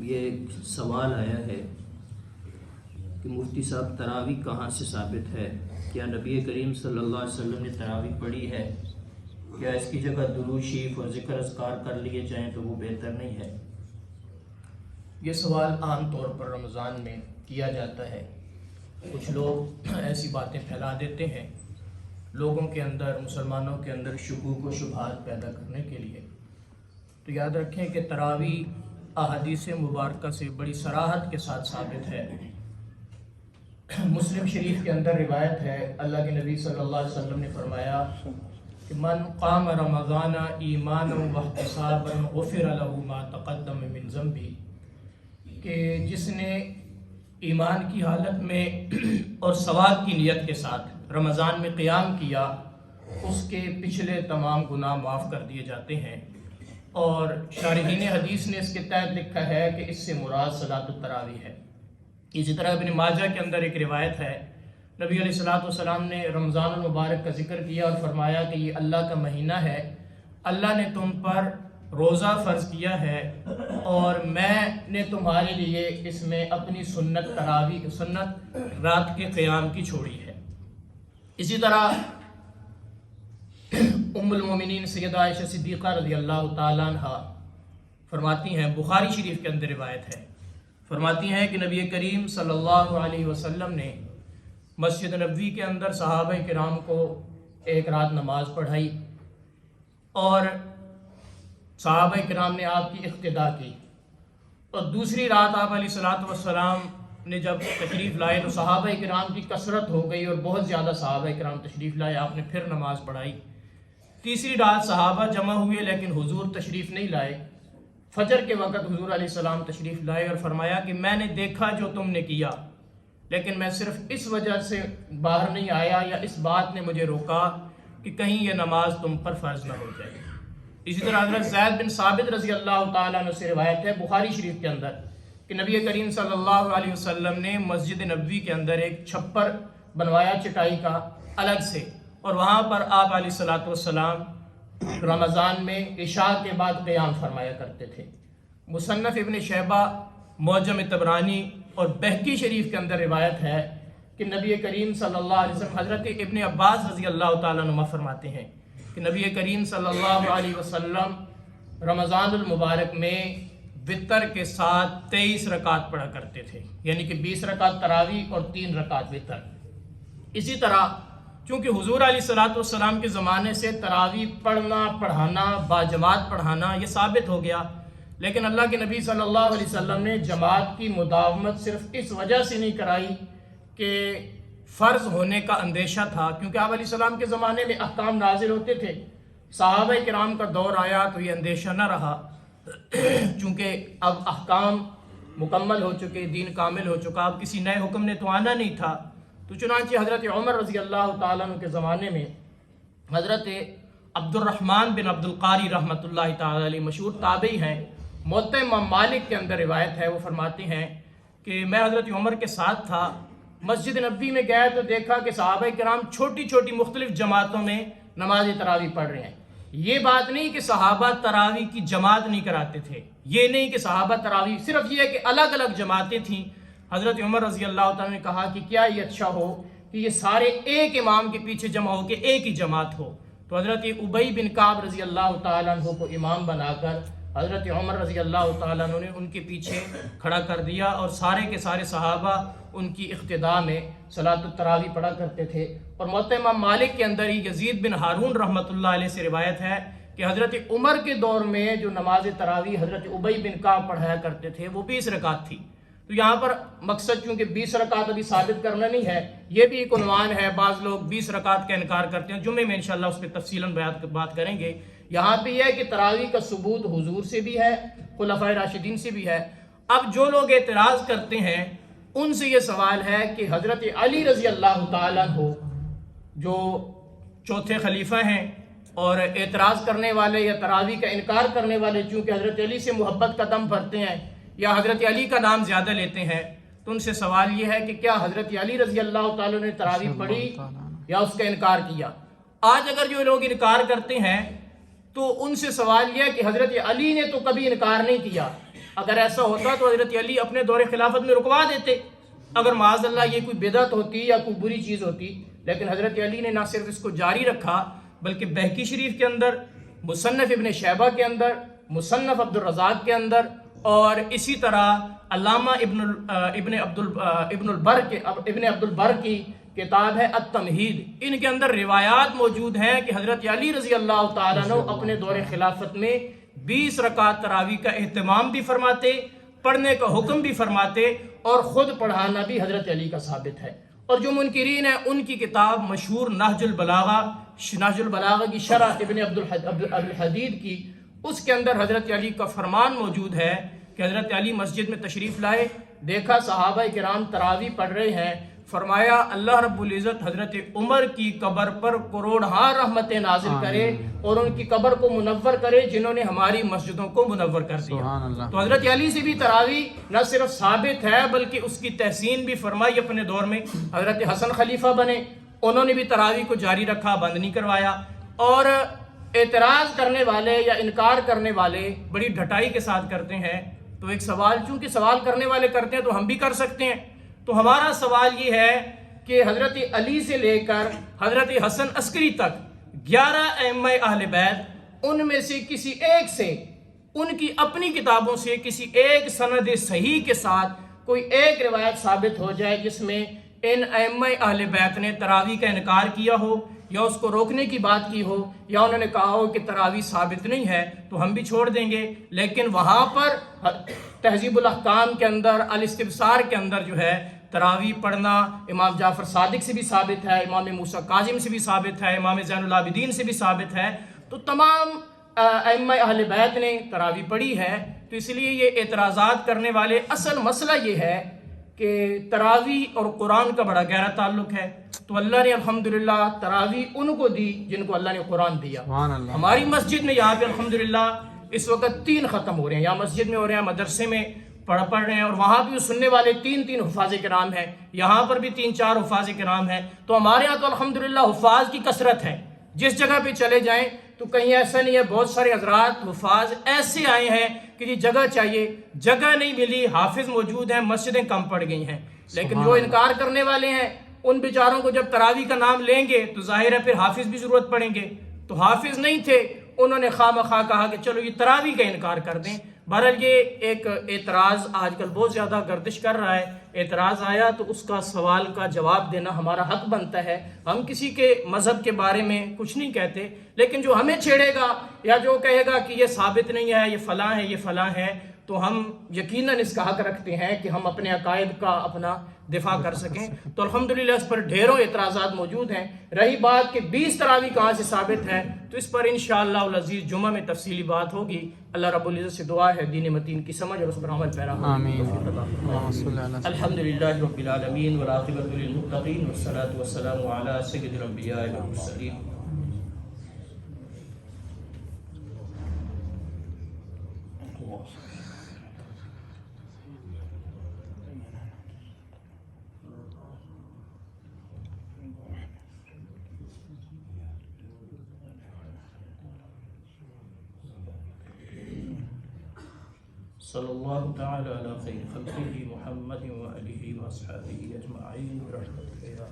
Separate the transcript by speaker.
Speaker 1: یہ ایک سوال آیا ہے کہ مفتی صاحب تراویح کہاں سے ثابت ہے؟ کیا نبی کریم صلی اللہ علیہ وسلم نے تراویح پڑھی ہے؟ کیا اس کی جگہ درود شریف اور ذکر اذکار کر لیے جائیں تو وہ بہتر نہیں ہے؟ یہ سوال عام طور پر رمضان میں کیا جاتا ہے۔ کچھ لوگ ایسی باتیں پھیلا دیتے ہیں لوگوں کے اندر، مسلمانوں کے اندر شکوک و شبہات پیدا کرنے کے لیے۔ تو یاد رکھیں کہ تراویح احادیث مبارکہ سے بڑی صراحت کے ساتھ ثابت ہے۔ مسلم شریف کے اندر روایت ہے، اللہ کے نبی صلی اللہ علیہ وسلم نے فرمایا کہ من قام رمضان ایمانا واحتسابا غفر له ما تقدم من ذنبه، کہ جس نے ایمان کی حالت میں اور ثواب کی نیت کے ساتھ رمضان میں قیام کیا، اس کے پچھلے تمام گناہ معاف کر دیے جاتے ہیں۔ اور شارحین حدیث نے اس کے تحت لکھا ہے کہ اس سے مراد صلاۃ التراویح ہے۔ اسی طرح ابن ماجہ کے اندر ایک روایت ہے، نبی علیہ السلام نے رمضان المبارک کا ذکر کیا اور فرمایا کہ یہ اللہ کا مہینہ ہے، اللہ نے تم پر روزہ فرض کیا ہے اور میں نے تمہارے لیے اس میں اپنی سنت تراویح، سنت رات کے قیام کی چھوڑی ہے۔ اسی طرح ام المومنین سیدہ عائشہ صدیقہ رضی اللہ تعالیٰ عنہ فرماتی ہیں، بخاری شریف کے اندر روایت ہے، فرماتی ہیں کہ نبی کریم صلی اللہ علیہ وسلم نے مسجد نبوی کے اندر صحابہ کرام کو ایک رات نماز پڑھائی اور صحابہ کرام نے آپ کی اقتداء کی، اور دوسری رات آپ علیہ الصلوۃ والسلام نے جب تشریف لائے تو صحابہ کرام کی کثرت ہو گئی اور بہت زیادہ صحابہ کرام تشریف لائے، آپ نے پھر نماز پڑھائی۔ تیسری رات صحابہ جمع ہوئے لیکن حضور تشریف نہیں لائے۔ فجر کے وقت حضور علیہ السلام تشریف لائے اور فرمایا کہ میں نے دیکھا جو تم نے کیا، لیکن میں صرف اس وجہ سے باہر نہیں آیا یا اس بات نے مجھے روکا کہ کہیں یہ نماز تم پر فرض نہ ہو جائے۔ اسی طرح حضرت زید بن ثابت رضی اللہ تعالیٰ عنہ سے روایت ہے بخاری شریف کے اندر کہ نبی کریم صلی اللہ علیہ وسلم نے مسجد نبوی کے اندر ایک چھپر بنوایا چٹائی کا الگ سے، اور وہاں پر آپ علیہ الصلوۃ والسلام رمضان میں عشاء کے بعد قیام فرمایا کرتے تھے۔ مصنف ابن شیبہ، معجم طبرانی اور بہقی شریف کے اندر روایت ہے کہ نبی کریم صلی اللہ علیہ وسلم، حضرت ابن عباس رضی اللہ تعالیٰ عنہ فرماتے ہیں کہ نبی کریم صلی اللہ علیہ وسلم رمضان المبارک میں وتر کے ساتھ 23 رکعت پڑھا کرتے تھے، یعنی کہ 20 رکعت تراویح اور 3 رکعت وتر۔ اسی طرح چونکہ حضور علیہ الصلوۃ والسلام کے زمانے سے تراویح پڑھنا، پڑھانا، باجماعت پڑھانا یہ ثابت ہو گیا، لیکن اللہ کے نبی صلی اللہ علیہ وسلم نے جماعت کی مداومت صرف اس وجہ سے نہیں کرائی کہ فرض ہونے کا اندیشہ تھا، کیونکہ آپ علیہ السلام کے زمانے میں احکام نازل ہوتے تھے۔ صحابہ کرام کا دور آیا تو یہ اندیشہ نہ رہا، چونکہ اب احکام مکمل ہو چکے، دین کامل ہو چکا، اب کسی نئے حکم نے تو آنا نہیں تھا۔ تو چنانچہ حضرت عمر رضی اللہ تعالیٰ عنہ کے زمانے میں حضرت عبد الرحمن بن عبد القاری رحمۃ اللہ تعالیٰ علیہ مشہور تابعی ہیں، موطئ امام مالک کے اندر روایت ہے، وہ فرماتے ہیں کہ میں حضرت عمر کے ساتھ تھا، مسجد نبوی میں گیا تو دیکھا کہ صحابہ کرام چھوٹی چھوٹی مختلف جماعتوں میں نماز تراویح پڑھ رہے ہیں۔ یہ بات نہیں کہ صحابہ تراویح کی جماعت نہیں کراتے تھے، یہ نہیں کہ صحابہ تراویح، صرف یہ کہ الگ الگ جماعتیں تھیں۔ حضرت عمر رضی اللہ تعالیٰ نے کہا کہ کیا یہ اچھا ہو کہ یہ سارے ایک امام کے پیچھے جمع ہو کے ایک ہی جماعت ہو؟ تو حضرت ابی بن کعب رضی اللہ تعالیٰ عنہ کو امام بنا کر حضرت عمر رضی اللہ تعالیٰ عنہ نے ان کے پیچھے کھڑا کر دیا، اور سارے کے سارے صحابہ ان کی اقتداء میں صلاۃ التراویح پڑھا کرتے تھے۔ اور موطئ امام مالک کے اندر ہی یزید بن ہارون رحمۃ اللہ علیہ سے روایت ہے کہ حضرت عمر کے دور میں جو نماز تراویح حضرت ابی بن کعب پڑھایا کرتے تھے وہ 20 رکعت تھی۔ تو یہاں پر مقصد چونکہ 20 رکعت ابھی ثابت کرنا نہیں ہے، یہ بھی ایک عنوان ہے، بعض لوگ 20 رکعت کا انکار کرتے ہیں، جمعے میں انشاءاللہ اس پہ تفصیلاً بات کریں گے۔ یہاں پہ یہ ہے کہ تراویح کا ثبوت حضور سے بھی ہے، خلفائے راشدین سے بھی ہے۔ اب جو لوگ اعتراض کرتے ہیں ان سے یہ سوال ہے کہ حضرت علی رضی اللہ تعالیٰ عنہ جو چوتھے خلیفہ ہیں، اور اعتراض کرنے والے یا تراویح کا انکار کرنے والے چونکہ حضرت علی سے محبت کا دم بھرتے ہیں یا حضرت علی کا نام زیادہ لیتے ہیں، تو ان سے سوال یہ ہے کہ کیا حضرت علی رضی اللہ تعالیٰ نے تراویح پڑھی یا اس کا انکار کیا؟ آج اگر جو لوگ انکار کرتے ہیں تو ان سے سوال یہ کہ حضرت علی نے تو کبھی انکار نہیں کیا، اگر ایسا ہوتا تو حضرت علی اپنے دور خلافت میں رکوا دیتے اگر معاذ اللہ یہ کوئی بدعت ہوتی یا کوئی بری چیز ہوتی، لیکن حضرت علی نے نہ صرف اس کو جاری رکھا بلکہ بہقی شریف کے اندر، مصنف ابن شیبہ کے اندر، مصنف عبد الرزاق کے اندر، اور اسی طرح علامہ ابن عبد البر کی کتاب ہے التمہید، ان کے اندر روایات موجود ہیں کہ حضرت علی رضی اللہ تعالیٰ عنہ اپنے دور خلافت میں 20 رکعت تراویح کا اہتمام بھی فرماتے، پڑھنے کا حکم بھی فرماتے، اور خود پڑھانا بھی حضرت علی کا ثابت ہے۔ اور جو منکرین ہیں ان کی کتاب مشہور نہج البلاغہ کی شرح ابن عبد الحدید کی، اس کے اندر حضرت علی کا فرمان موجود ہے کہ حضرت علی مسجد میں تشریف لائے، دیکھا صحابہ کرام تراویح پڑھ رہے ہیں، فرمایا اللہ رب العزت حضرت عمر کی قبر پر کروڑہا رحمتیں نازل کرے اور ان کی قبر کو منور کرے جنہوں نے ہماری مسجدوں کو منور کر دیا۔ تو حضرت علی سے بھی تراویح نہ صرف ثابت ہے بلکہ اس کی تحسین بھی فرمائی اپنے دور میں۔ حضرت حسن خلیفہ بنے، انہوں نے بھی تراویح کو جاری رکھا، بند نہیں کروایا۔ اور اعتراض کرنے والے یا انکار کرنے والے بڑی ڈھٹائی کے ساتھ کرتے ہیں، تو ایک سوال چونکہ سوال کرنے والے کرتے ہیں تو ہم بھی کر سکتے ہیں۔ تو ہمارا سوال یہ ہے کہ حضرت علی سے لے کر حضرت حسن عسکری تک 11 ائمہ اہل بیت، ان میں سے کسی ایک سے، ان کی اپنی کتابوں سے کسی ایک سند صحیح کے ساتھ کوئی ایک روایت ثابت ہو جائے جس میں ان ائمہ اہل بیت نے تراویح کا انکار کیا ہو یا اس کو روکنے کی بات کی ہو یا انہوں نے کہا ہو کہ تراویح ثابت نہیں ہے، تو ہم بھی چھوڑ دیں گے۔ لیکن وہاں پر تہذیب الاحکام کے اندر، الاستبصار کے اندر جو ہے تراویح پڑھنا امام جعفر صادق سے بھی ثابت ہے، امام موسیٰ کاظم سے بھی ثابت ہے، امام زین العابدین سے بھی ثابت ہے، تو تمام ائمہ اہل بیت نے تراویح پڑھی ہے۔ تو اس لیے یہ اعتراضات کرنے والے، اصل مسئلہ یہ ہے کہ تراویح اور قرآن کا بڑا گہرا تعلق ہے۔ تو اللہ نے الحمدللہ تراویح ان کو دی جن کو اللہ نے قرآن دیا۔ ہماری مسجد میں یہاں پہ الحمدللہ اس وقت 3 ختم ہو رہے ہیں، یا مسجد میں ہو رہے ہیں، مدرسے میں پڑھ رہے ہیں، اور وہاں بھی سننے والے 3 حفاظ کرام ہیں، یہاں پر بھی 3-4 حفاظ کرام ہیں۔ تو ہمارے ہاں تو الحمدللہ حفاظ کی کثرت ہے، جس جگہ پہ چلے جائیں تو کہیں ایسا نہیں ہے، بہت سارے حضرات حفاظ ایسے آئے ہیں کہ جی جگہ چاہیے، جگہ نہیں ملی، حافظ موجود ہیں، مسجدیں کم پڑ گئی ہیں۔ لیکن جو انکار کرنے والے ہیں ان بیچاروں کو جب تراویح کا نام لیں گے تو ظاہر ہے پھر حافظ بھی ضرورت پڑیں گے، تو حافظ نہیں تھے، انہوں نے خواہ مخواہ کہا کہ چلو یہ تراویح کا انکار کر دیں۔ بہرحال یہ ایک اعتراض آج کل بہت زیادہ گردش کر رہا ہے، اعتراض آیا تو اس کا سوال کا جواب دینا ہمارا حق بنتا ہے۔ ہم کسی کے مذہب کے بارے میں کچھ نہیں کہتے، لیکن جو ہمیں چھیڑے گا یا جو کہے گا کہ یہ ثابت نہیں ہے، یہ فلاں ہے، یہ فلاں ہے، تو ہم یقیناً اس کا حق رکھتے ہیں کہ ہم اپنے عقائد کا اپنا دفاع کر سکیں۔ تو الحمدللہ اس پر ڈھیروں اعتراضات موجود ہیں۔ رہی بات کہ 20 تراویح کہاں سے ثابت ہے، تو اس پر انشاءاللہ العزیز جمعہ میں تفصیلی بات ہوگی۔ اللہ رب العزت سے دعا ہے دین متین کی سمجھ اور اس پر عمل پیرا ہو۔ الحمدللہ رب العالمین والعاقبۃ للمتقین والصلاۃ والسلام علی سید الانبیاء والمرسلین۔ صلی اللہ تعالی علی خیر خلقہ محمد و آلہ و اصحابہ اجمعین برحمتک یا